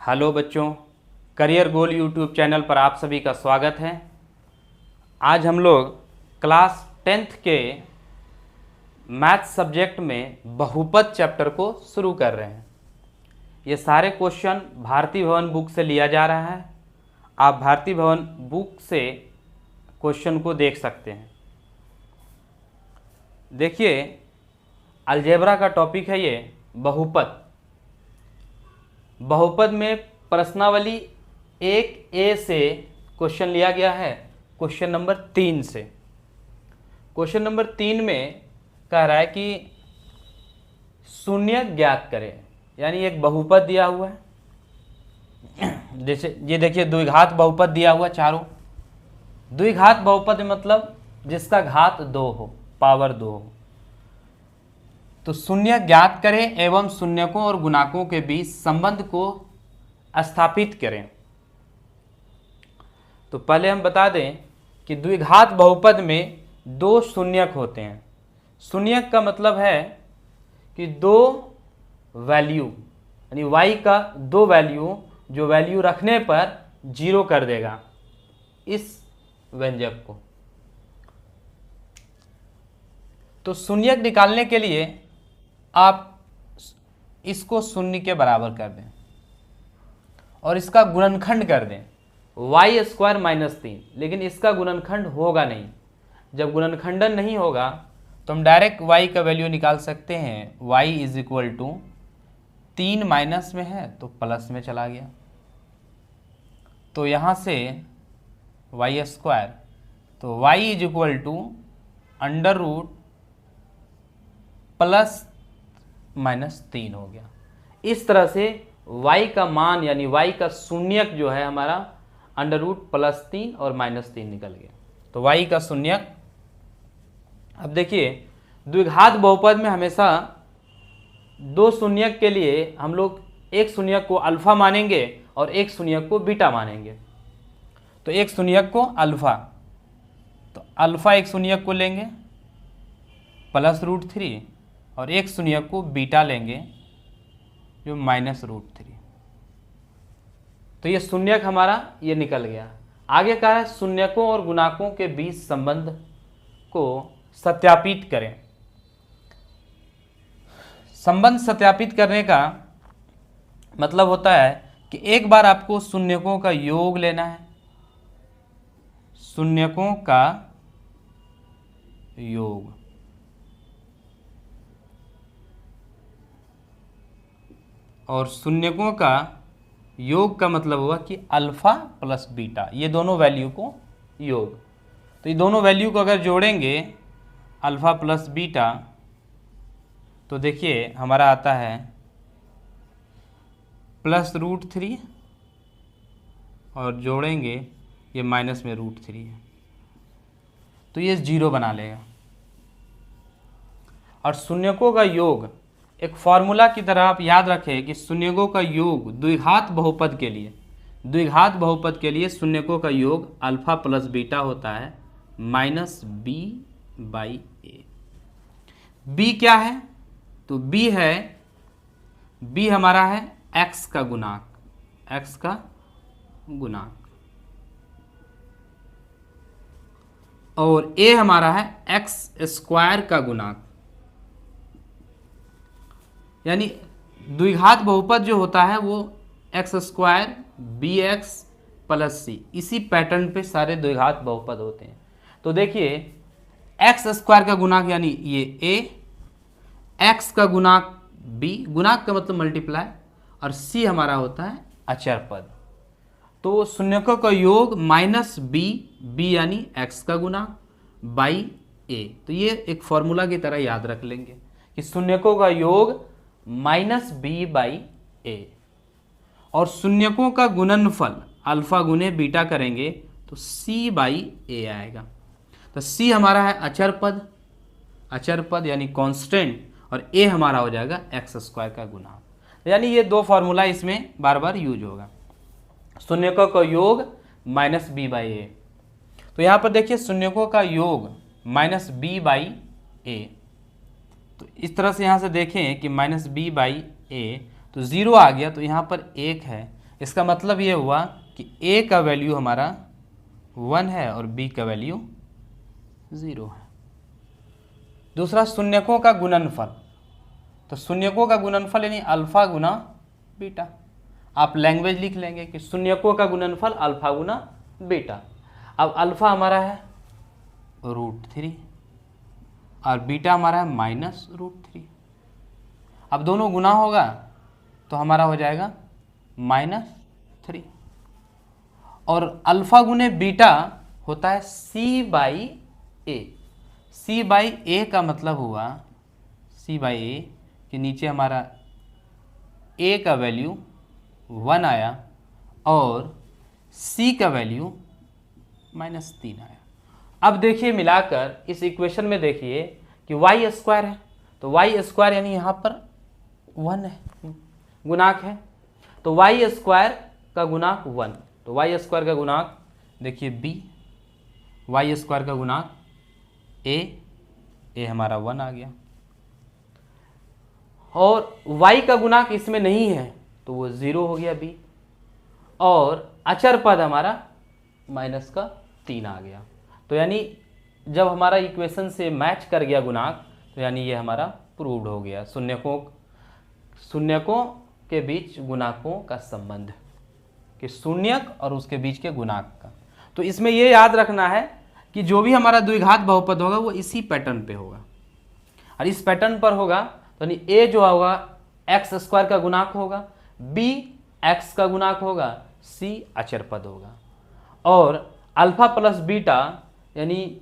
Hello बच्चों, career goal YouTube channel पर आप सभी का स्वागत है। आज हम लोग क्लास 10th के मैथ सब्जेक्ट में बहुपद चैप्टर को शुरू कर रहे हैं। ये सारे क्वेश्चन भारती भवन बुक से लिया जा रहा है। आप भारती भवन बुक से क्वेश्चन को देख सकते हैं। देखिए, अलजेब्रा का टॉपिक है ये बहुपद। बहुपद में प्रश्नावली 1A से क्वेश्चन लिया गया है, क्वेश्चन नंबर 3 से। क्वेश्चन नंबर 3 में कह रहा है कि शून्य ज्ञात करें, यानी एक बहुपद दिया हुआ है। जैसे ये देखिए, द्विघात बहुपद दिया हुआ चारों। द्विघात बहुपद मतलब जिसका घात 2 हो, पावर 2 हो। तो शून्य ज्ञात करें एवं शून्यकों और गुणाकों के बीच संबंध को स्थापित करें। तो पहले हम बता दें कि द्विघात बहुपद में 2 शून्यक होते हैं। शून्यक का मतलब है कि 2 वैल्यू, यानी y का 2 वैल्यू, जो वैल्यू रखने पर 0 कर देगा इस व्यंजक को। तो शून्यक निकालने के लिए आप इसको शून्य के बराबर कर दें और इसका गुणनखंड कर दें y² - 3। लेकिन इसका गुणनखंड होगा नहीं। जब गुणनखंडन नहीं होगा तो हम डायरेक्ट y का वैल्यू निकाल सकते हैं। y = 3 माइनस में है तो प्लस में चला गया, तो यहाँ से y², तो y = √+-3 हो गया। इस तरह से y का मान, यानी y का शून्यक जो है हमारा √+3 और -3 निकल गया। तो y का शून्यक। अब देखिए, द्विघात बहुपद में हमेशा 2 शून्यक के लिए हम लोग एक शून्यक को अल्फा मानेंगे और एक शून्यक को बीटा मानेंगे। तो एक शून्यक को अल्फा, तो अल्फा एक शून्यक को लेंगे +√3 और एक शून्यक को बीटा लेंगे जो -√3। तो ये शून्यक हमारा ये निकल गया। आगे कहा है शून्यकों और गुणाकों के बीच संबंध को सत्यापित करें। संबंध सत्यापित करने का मतलब होता है कि एक बार आपको शून्यकों का योग लेना है। शून्यकों का योग, और शून्यकों का योग का मतलब हुआ कि अल्फा प्लस बीटा, ये दोनों वैल्यू को योग। तो ये दोनों वैल्यू को अगर जोड़ेंगे अल्फा प्लस बीटा, तो देखिए हमारा आता है +√3 और जोड़ेंगे ये माइनस में √3 है, तो ये 0 बना लेगा। और शून्यकों का योग एक फॉर्मूला की तरह आप याद रखें कि शून्यकों का योग द्विघात बहुपद के लिए, द्विघात बहुपद के लिए शून्यकों का योग अल्फा प्लस बीटा होता है -b/a। b क्या है? तो b है, b हमारा है x का गुणांक, x का गुणांक, और a हमारा है x² का गुणांक। यानी द्विघात बहुपद जो होता है वो x² bx + c, इसी पैटर्न पे सारे द्विघात बहुपद होते हैं। तो देखिए, x² का गुणांक यानी ये a, x का गुणांक b, गुणांक का मतलब मल्टीप्लाई, और c हमारा होता है अचर पद। तो शून्यकों का योग -b यानी x का गुणांक बाई a। तो ये एक फॉर्मूला की तरह याद रख लेंगे कि शून्यकों का योग -b/a, और शून्यकों का गुणनफल अल्फा गुने बीटा करेंगे तो c/a आएगा। तो c हमारा है अचर पद, अचर पद यानी कांस्टेंट, और a हमारा हो जाएगा x² का गुणांक। यानी ये 2 फॉर्मूला इसमें बार बार यूज होगा। शून्यकों का योग -b/a। तो यहाँ पर देखिए शून्यकों का योग -b/a। तो इस तरह से यहाँ से देखें कि -b/a, तो 0 आ गया, तो यहाँ पर 1 है, इसका मतलब ये हुआ कि a का वैल्यू हमारा 1 है और b का वैल्यू 0 है। दूसरा शून्यकों का गुणनफल, तो शून्यकों का गुणनफल यानी अल्फा गुना बीटा। आप लैंग्वेज लिख लेंगे कि शून्यकों का गुणनफल अल्फा गुना बीटा। अब अल्फा हमारा है √3 और बीटा हमारा है -√3। अब दोनों गुना होगा तो हमारा हो जाएगा -3 और अल्फा गुने बीटा होता है c/a। c/a का मतलब हुआ c/a कि नीचे हमारा a का वैल्यू 1 आया और c का वैल्यू -3 आया। अब देखिए मिलाकर इस इक्वेशन में देखिए कि y² है, तो y² यानी यहाँ पर 1 है, गुणांक है, तो y² का गुणांक 1, तो y² का गुणांक देखिए b, y² का गुणांक a हमारा 1 आ गया और y का गुणांक इसमें नहीं है तो वो 0 हो गया b और अचर पद हमारा -3 आ गया। तो यानी जब हमारा इक्वेशन से मैच कर गया गुणांक तो यानी ये हमारा प्रूव्ड हो गया शून्यकों के बीच गुणांकों का संबंध, कि शून्यक और उसके बीच के गुणांक का। तो इसमें ये याद रखना है कि जो भी हमारा द्विघात बहुपद होगा वो इसी पैटर्न पे होगा और इस पैटर्न पर होगा तो यानी a जो होगा x² का गुणांक होगा, b x का गुणांक होगा, c अचर पद होगा और अल्फा प्लस बीटा यानी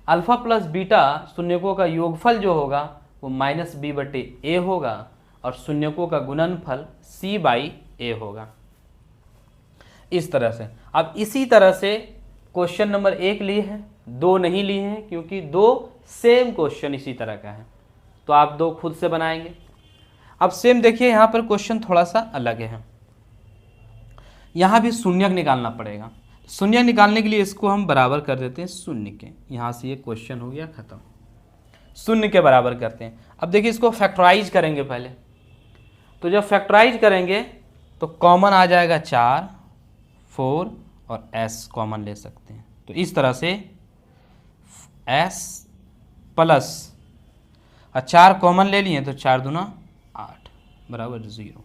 अल्फा प्लस बीटा शून्यकों का योगफल जो होगा वो -b/a होगा और शून्यकों का गुणनफल c/a होगा। इस तरह से अब इसी तरह से क्वेश्चन नंबर 1 लिए हैं, 2 नहीं लिए हैं क्योंकि 2 सेम क्वेश्चन इसी तरह का है, तो आप 2 खुद से बनाएंगे। अब सेम देखिए यहाँ पर क्वेश्चन थोड़ा सा अलग है, यहाँ भी शून्यक निकालना पड़ेगा। शून्यक निकालने के लिए इसको हम बराबर कर देते हैं शून्य के, यहाँ से ये क्वेश्चन हो गया खत्म, शून्य के बराबर करते हैं। अब देखिए इसको फैक्टराइज करेंगे पहले, तो जब फैक्टराइज करेंगे तो कॉमन आ जाएगा 4, 4 और s कॉमन ले सकते हैं, तो इस तरह से s प्लस 4 कॉमन ले लिए तो 4 दूना 8 बराबर 0।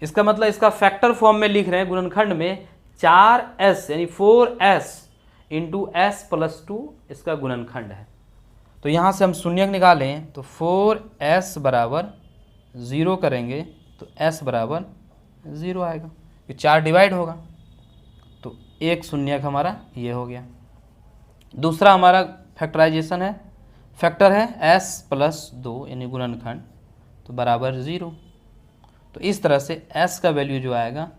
इसका मतलब इसका फैक्टर फॉर्म में लिख रहे हैं गुणनखंड में 4s यानी 4s इंटू s प्लस 2 इसका गुणनखंड है। तो यहाँ से हम शून्यक निकालें तो 4s बराबर 0 करेंगे तो s बराबर 0 आएगा, ये 4 डिवाइड होगा तो एक शून्यक हमारा ये हो गया। दूसरा हमारा फैक्टराइजेशन है, फैक्टर है s प्लस 2 यानी गुणनखंड तो बराबर 0। तो इस तरह से s का वैल्यू जो आएगा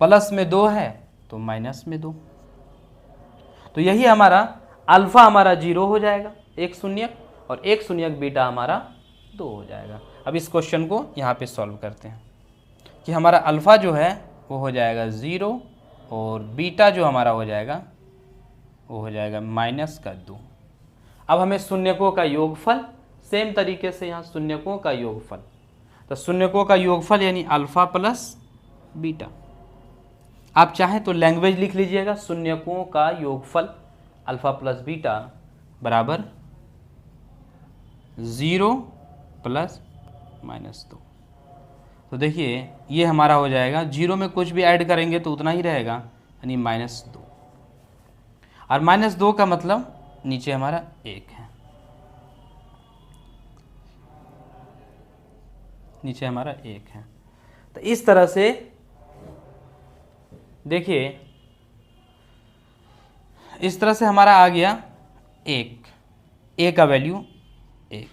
प्लस में 2 है तो माइनस में 2, तो यही हमारा अल्फा हमारा 0 हो जाएगा एक शून्यक और एक शून्यक बीटा हमारा 2 हो जाएगा। अब इस क्वेश्चन को यहाँ पे सॉल्व करते हैं कि हमारा अल्फा जो है वो हो जाएगा 0 और बीटा जो हमारा हो जाएगा वो हो जाएगा -2। अब हमें शून्यकों का योगफल, सेम तरीके से यहाँ शून्यकों का योगफल, तो शून्यकों का योगफल यानी अल्फा प्लस बीटा। आप चाहें तो लैंग्वेज लिख लीजिएगा, शून्यकों का योगफल अल्फा प्लस बीटा बराबर 0 प्लस -2। तो देखिए ये हमारा हो जाएगा, 0 में कुछ भी ऐड करेंगे तो उतना ही रहेगा यानी -2 और -2 का मतलब नीचे हमारा 1 है, नीचे हमारा 1 है। तो इस तरह से देखिए इस तरह से हमारा आ गया 1, a का वैल्यू 1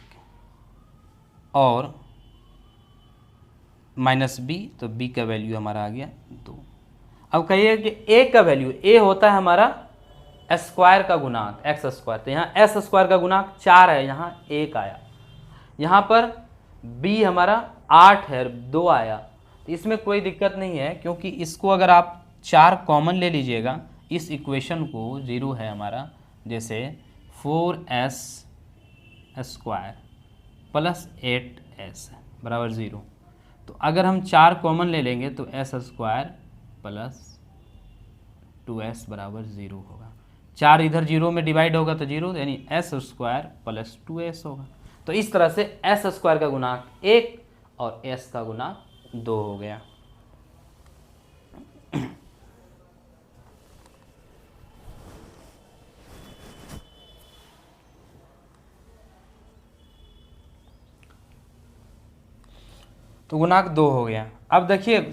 और -b तो b का वैल्यू हमारा आ गया 2। अब कहिए कि a का वैल्यू, a होता है हमारा स्क्वायर का गुणांक x², तो यहाँ s² का गुणांक 4 है, यहाँ 1 आया, यहाँ पर b हमारा 8 है 2 आया, तो इसमें कोई दिक्कत नहीं है क्योंकि इसको अगर आप 4 कॉमन ले लीजिएगा, इस इक्वेशन को 0 है हमारा, जैसे 4s² प्लस 8s बराबर 0, तो अगर हम 4 कॉमन ले लेंगे तो s² प्लस 2s बराबर 0 होगा। 4 इधर 0 में डिवाइड होगा तो 0, यानी एस स्क्वायर प्लस 2s होगा। तो इस तरह से एस स्क्वायर का गुणांक 1 और s का गुणांक 2 हो गया। तो गुणांक 2 हो गया। अब देखिए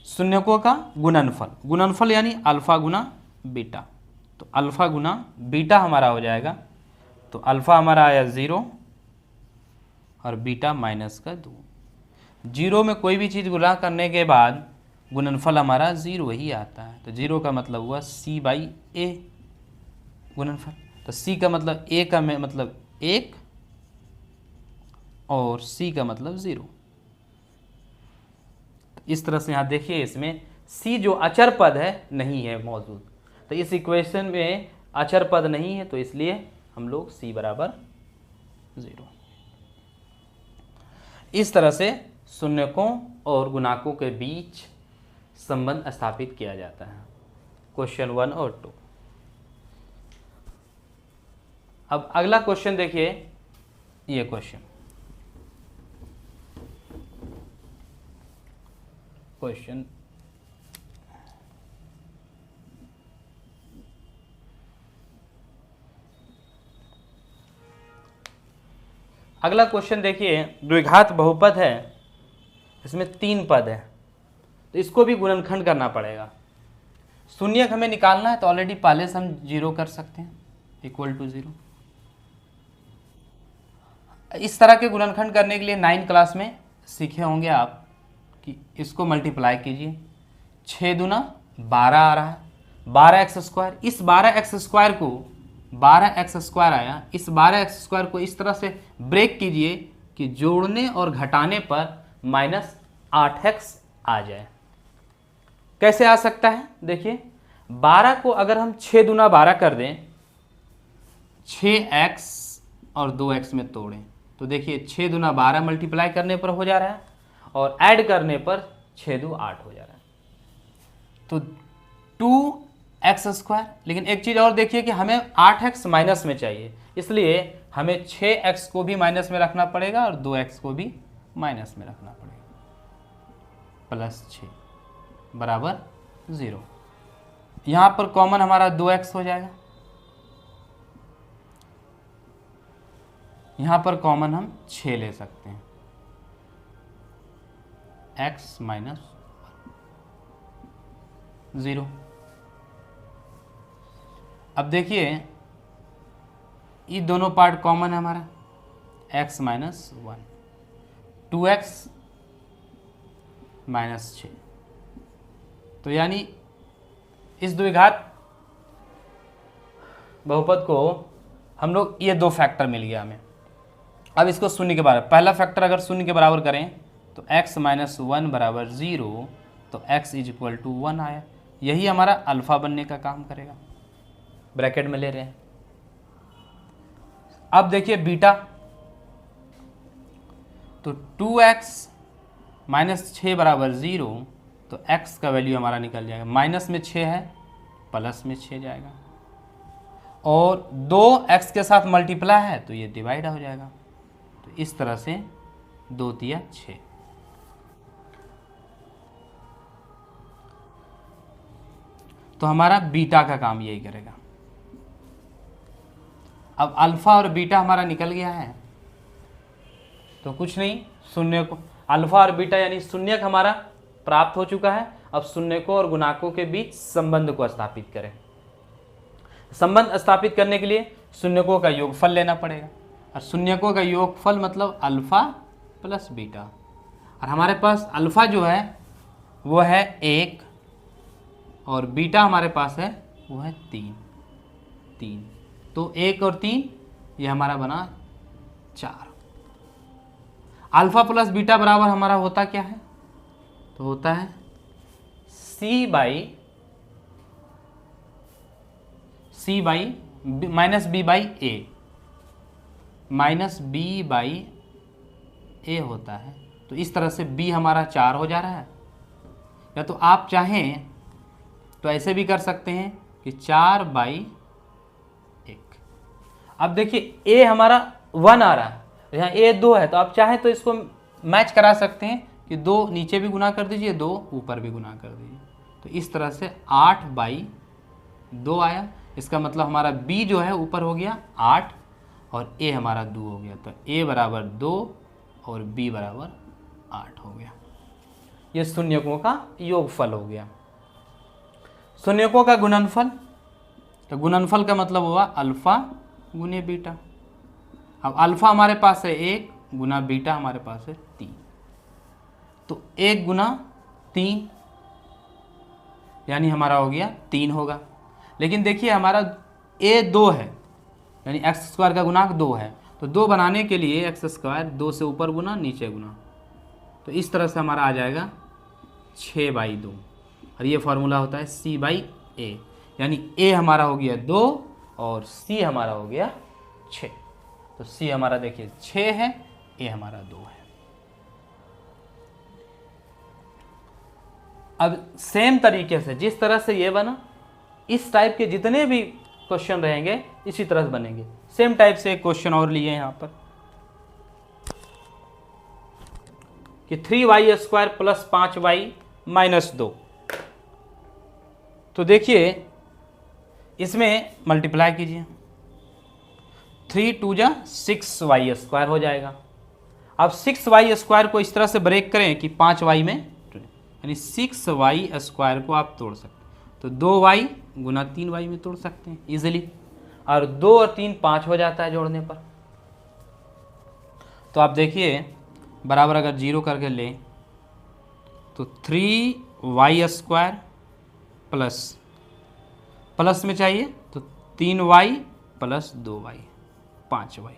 शून्यकों का गुणनफल, गुणनफल यानी अल्फा गुना बीटा। तो अल्फा गुना बीटा हमारा हो जाएगा, तो अल्फा हमारा आया 0 और बीटा माइनस का 2। 0 में कोई भी चीज़ गुणा करने के बाद गुणनफल हमारा 0 ही आता है। तो 0 का मतलब हुआ c बाई ए गुणनफल। तो c का मतलब a का मतलब 1 और c का मतलब 0। इस तरह से यहाँ देखिए इसमें c जो अचर पद है नहीं है मौजूद, तो इस इक्वेशन में अचर पद नहीं है, तो इसलिए हम लोग c बराबर 0। इस तरह से शून्यकों और गुणांकों के बीच संबंध स्थापित किया जाता है। क्वेश्चन 1 और 2। अब अगला क्वेश्चन देखिए, ये क्वेश्चन अगला क्वेश्चन देखिए, द्विघात बहुपद है, इसमें 3 पद है, तो इसको भी गुणनखंड करना पड़ेगा। शून्यक हमें निकालना है, तो ऑलरेडी पहले से हम 0 कर सकते हैं, इक्वल टू 0। इस तरह के गुणनखंड करने के लिए 9 क्लास में सीखे होंगे आप कि इसको मल्टीप्लाई कीजिए। 6 दूना 12 आ रहा है, 12x स्क्वायर। इस 12x स्क्वायर को 12x स्क्वायर आया, इस 12x स्क्वायर को इस तरह से ब्रेक कीजिए कि जोड़ने और घटाने पर माइनस 8x आ जाए। कैसे आ सकता है? देखिए 12 को अगर हम 6 दूना 12 कर दें, 6x और 2x में तोड़ें, तो देखिए 6 दूना 12 मल्टीप्लाई करने पर हो जा रहा है और ऐड करने पर 6 दू 8 हो जा रहा है, तो 2x स्क्वायर। लेकिन एक चीज़ और देखिए कि हमें 8x माइनस में चाहिए, इसलिए हमें 6x को भी माइनस में रखना पड़ेगा और 2x को भी माइनस में रखना पड़ेगा, प्लस 6 बराबर 0। यहाँ पर कॉमन हमारा 2x हो जाएगा, यहाँ पर कॉमन हम 6 ले सकते हैं, x माइनस 0। अब देखिए ये दोनों पार्ट कॉमन है हमारा, x माइनस 1, 2x माइनस 6। तो यानी इस द्विघात बहुपद को हम लोग, ये 2 फैक्टर मिल गया हमें। अब इसको शून्य के बराबर, पहला फैक्टर अगर शून्य के बराबर करें तो x माइनस 1 बराबर 0, तो x इज इक्वल टू 1 आया। यही हमारा अल्फा बनने का काम करेगा, ब्रैकेट में ले रहे हैं। अब देखिए बीटा, तो 2x माइनस 6 बराबर 0, तो x का वैल्यू हमारा निकल जाएगा, माइनस में 6 है, प्लस में 6 जाएगा, और 2x के साथ मल्टीप्लाई है तो ये डिवाइड हो जाएगा। तो इस तरह से 2 तिया 6। तो हमारा बीटा का काम यही करेगा। अब अल्फा और बीटा हमारा निकल गया है, तो कुछ नहीं, शून्य को अल्फा और बीटा यानी शून्यक हमारा प्राप्त हो चुका है। अब शून्यकों और गुणांकों के बीच संबंध को स्थापित करें। संबंध स्थापित करने के लिए शून्यकों का योगफल लेना पड़ेगा, और शून्यकों का योगफल मतलब अल्फा प्लस बीटा, और हमारे पास अल्फा जो है वो है 1 और बीटा हमारे पास है वो है 3। तो 1 और 3 ये हमारा बना 4। अल्फा प्लस बीटा बराबर हमारा होता क्या है? तो होता है c by minus b by a, minus b by a होता है। तो इस तरह से b हमारा 4 हो जा रहा है, या तो आप चाहें तो ऐसे भी कर सकते हैं कि 4/1। अब देखिए ए हमारा 1 आ रहा है, यहाँ ए 2 है, तो आप चाहें तो इसको मैच करा सकते हैं कि 2 नीचे भी गुना कर दीजिए, 2 ऊपर भी गुना कर दीजिए। तो इस तरह से 8/2 आया। इसका मतलब हमारा b जो है ऊपर हो गया 8 और a हमारा 2 हो गया। तो a बराबर 2 और b बराबर 8 हो गया। ये शून्यकों का योगफल हो गया। शून्यकों का गुणनफल, तो गुणनफल का मतलब हुआ अल्फा गुने बीटा। अब अल्फा हमारे पास है 1 गुना बीटा हमारे पास है 3, तो 1 गुना 3 यानी हमारा हो गया 3 होगा। लेकिन देखिए हमारा a 2 है, यानी x² का गुणांक 2 है, तो 2 बनाने के लिए x² 2 से ऊपर गुना नीचे गुना, तो इस तरह से हमारा आ जाएगा 6/2। और ये फॉर्मूला होता है c/a, यानी a हमारा हो गया 2 और c हमारा हो गया 6। तो c हमारा देखिए 6 है, a हमारा 2 है। अब सेम तरीके से जिस तरह से ये बना, इस टाइप के जितने भी क्वेश्चन रहेंगे इसी तरह से बनेंगे। सेम टाइप से एक क्वेश्चन और लिए यहाँ पर कि 3y² + 5y - 2। तो देखिए इसमें मल्टीप्लाई कीजिए, 3 × 2 = 6y² हो जाएगा। अब 6y² को इस तरह से ब्रेक करें कि 5y में, यानी 6y² को आप तोड़ सकते हैं, तो 2y गुना 3y में तोड़ सकते हैं इजीली, और 2 और 3 5 हो जाता है जोड़ने पर। तो आप देखिए बराबर अगर 0 करके लें तो 3y² प्लस में चाहिए तो 3y + 2y 5y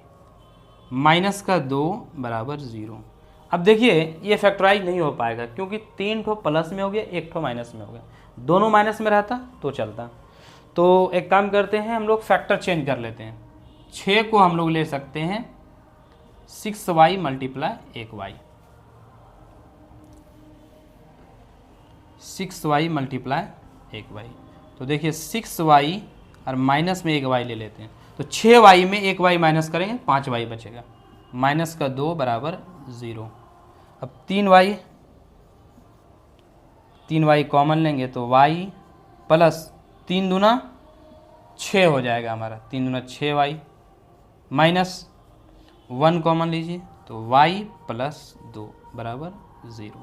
माइनस का 2 बराबर 0। अब देखिए ये फैक्टराइज नहीं हो पाएगा क्योंकि 3 ठो प्लस में हो गया, 1 ठो माइनस में हो गया। दोनों माइनस में रहता तो चलता। तो एक काम करते हैं, हम लोग फैक्टर चेंज कर लेते हैं। 6 को हम लोग ले सकते हैं 6y × 1y, 6y × 1y। तो देखिए 6y और माइनस में 1y ले लेते हैं, तो 6y में 1y माइनस करेंगे 5y बचेगा, माइनस का 2 बराबर 0। अब 3y कॉमन लेंगे तो y प्लस 3 दूना 6 हो जाएगा हमारा, 3 दूना 6y माइनस 1 कॉमन लीजिए तो y + 2 बराबर 0।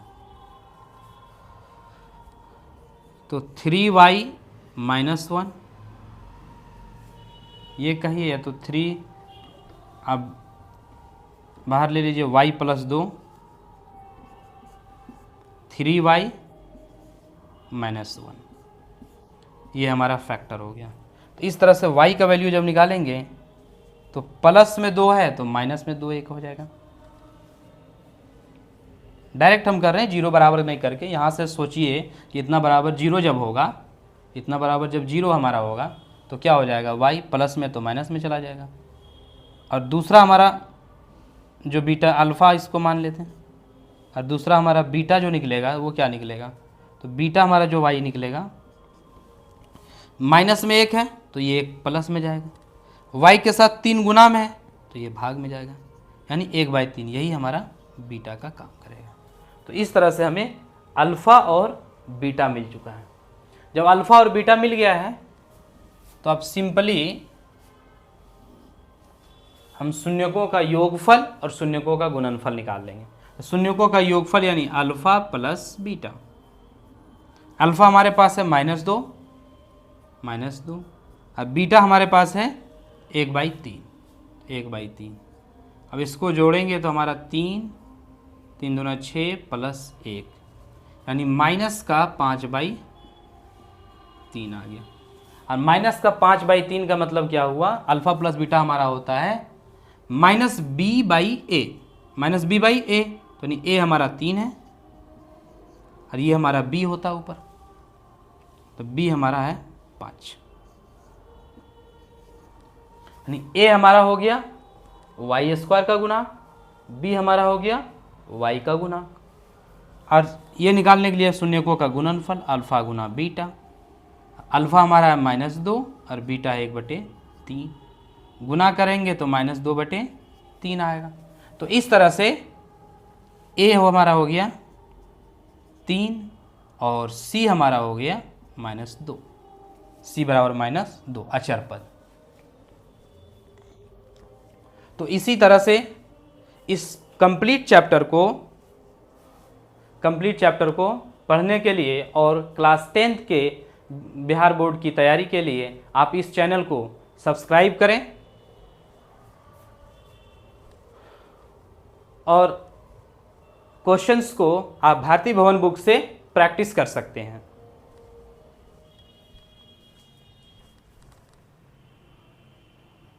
तो 3y - 1 ये कहिए या तो 3, अब बाहर ले लीजिए y + 2, 3y - 1, ये हमारा फैक्टर हो गया। तो इस तरह से y का वैल्यू जब निकालेंगे तो प्लस में 2 है तो माइनस में 2 1 हो जाएगा। डायरेक्ट हम कर रहे हैं, 0 बराबर नहीं करके। यहाँ से सोचिए कि इतना बराबर 0 जब होगा, इतना बराबर जब 0 हमारा होगा तो क्या हो जाएगा, y प्लस में तो माइनस में चला जाएगा। और दूसरा हमारा जो बीटा अल्फ़ा इसको मान लेते हैं, और दूसरा हमारा बीटा जो निकलेगा वो क्या निकलेगा, तो बीटा हमारा जो y निकलेगा माइनस में 1 है तो ये 1 प्लस में जाएगा, y के साथ 3 गुना में है तो ये भाग में जाएगा, यानी 1/3। यही हमारा बीटा का काम करेगा। तो इस तरह से हमें अल्फ़ा और बीटा मिल चुका है। जब अल्फ़ा और बीटा मिल गया है तो अब सिंपली हम शून्यकों का योगफल और शून्यकों का गुणनफल निकाल लेंगे। शून्यकों का योगफल यानी अल्फ़ा प्लस बीटा। अल्फ़ा हमारे पास है -2 और बीटा हमारे पास है 1/3। अब इसको जोड़ेंगे तो हमारा 3 दूना 6 + 1 यानी माइनस का 5/3 आ गया। और माइनस का 5/3 का मतलब क्या हुआ, अल्फ़ा प्लस बीटा हमारा होता है -b/a, तो यानी a हमारा 3 है और ये हमारा b होता है ऊपर, तो b हमारा है 5, यानी a हमारा हो गया y² का गुना, b हमारा हो गया y का गुना। और ये निकालने के लिए शून्यकों का गुणनफल अल्फा गुना बीटा। अल्फा हमारा है -2 और बीटा है 1/3। गुना करेंगे तो -2/3 आएगा। तो इस तरह से ए हमारा हो गया 3 और सी हमारा हो गया -2। सी बराबर -2 अचर पद। तो इसी तरह से इस कंप्लीट चैप्टर को पढ़ने के लिए और क्लास 10th के बिहार बोर्ड की तैयारी के लिए आप इस चैनल को सब्सक्राइब करें और क्वेश्चंस को आप भारती भवन बुक से प्रैक्टिस कर सकते हैं।